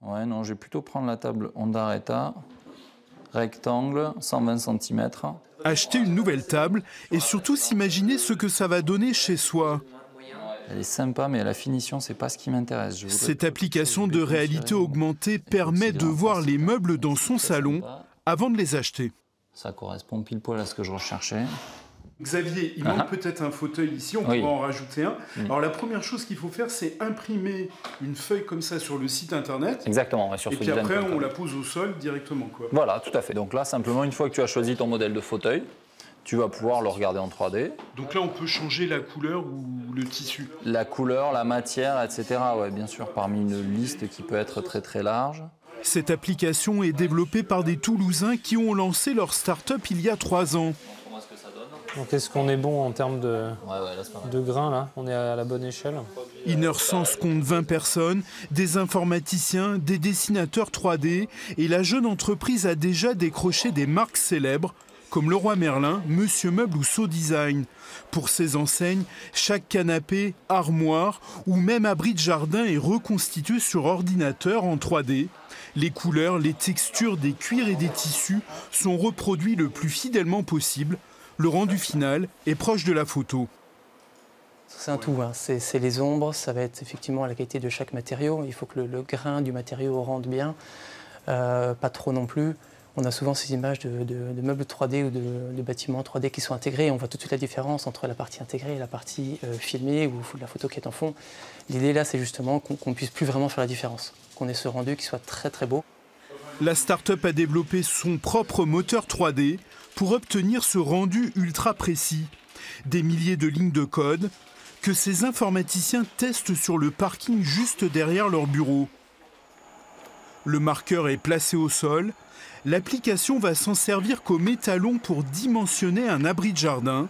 Ouais, non, je vais plutôt prendre la table Ondaretta, rectangle, 120 cm. Acheter une nouvelle table et surtout s'imaginer ce que ça va donner chez soi. Elle est sympa, mais la finition, c'est pas ce qui m'intéresse. Cette application de réalité augmentée permet de voir les meubles dans son salon avant de les acheter. Ça correspond pile poil à ce que je recherchais. Xavier, il manque peut-être un fauteuil ici, on pourra en rajouter un. Alors la première chose qu'il faut faire, c'est imprimer une feuille comme ça sur le site internet. Exactement, et puis après on la pose au sol directement, quoi. Voilà, tout à fait. Donc là, simplement, une fois que tu as choisi ton modèle de fauteuil, tu vas pouvoir le regarder en 3D. Donc là, on peut changer la couleur ou le tissu. La couleur, la matière, etc. Ouais, bien sûr, parmi une liste qui peut être très très large. Cette application est développée par des Toulousains qui ont lancé leur start-up il y a 3 ans. Donc est-ce qu'on est bon en termes de grains là? On est à la bonne échelle? Innersense compte 20 personnes, des informaticiens, des dessinateurs 3D et la jeune entreprise a déjà décroché des marques célèbres comme Leroy Merlin, Monsieur Meuble ou So Design. Pour ces enseignes, chaque canapé, armoire ou même abri de jardin est reconstitué sur ordinateur en 3D. Les couleurs, les textures des cuirs et des tissus sont reproduits le plus fidèlement possible. Le rendu final est proche de la photo. C'est un tout, hein. C'est les ombres, ça va être effectivement la qualité de chaque matériau. Il faut que le grain du matériau rende bien, pas trop non plus. On a souvent ces images de meubles 3D ou de bâtiments 3D qui sont intégrés. On voit tout de suite la différence entre la partie intégrée et la partie filmée ou la photo qui est en fond. L'idée là, c'est justement qu'on ne puisse plus vraiment faire la différence, qu'on ait ce rendu qui soit très très beau. La start-up a développé son propre moteur 3D pour obtenir ce rendu ultra précis. Des milliers de lignes de code que ces informaticiens testent sur le parking juste derrière leur bureau. Le marqueur est placé au sol. L'application va s'en servir comme étalon pour dimensionner un abri de jardin.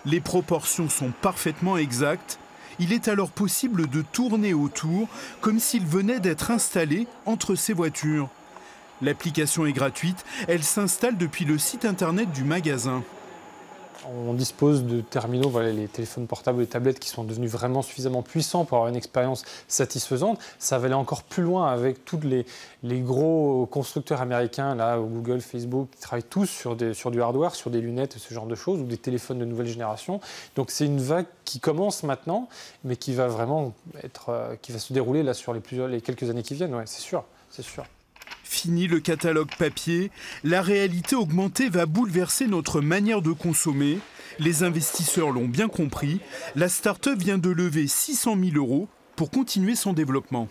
Les proportions sont parfaitement exactes. Il est alors possible de tourner autour comme s'il venait d'être installé entre ces voitures. L'application est gratuite, elle s'installe depuis le site internet du magasin. On dispose de terminaux, voilà, les téléphones portables, les tablettes qui sont devenus vraiment suffisamment puissants pour avoir une expérience satisfaisante. Ça va aller encore plus loin avec tous les gros constructeurs américains, là, Google, Facebook, qui travaillent tous sur du hardware, sur des lunettes, ce genre de choses, ou des téléphones de nouvelle génération. Donc c'est une vague qui commence maintenant, mais qui va vraiment qui va se dérouler là sur les quelques années qui viennent, ouais, c'est sûr, c'est sûr. Fini le catalogue papier, la réalité augmentée va bouleverser notre manière de consommer. Les investisseurs l'ont bien compris, la start-up vient de lever 600 000 € pour continuer son développement.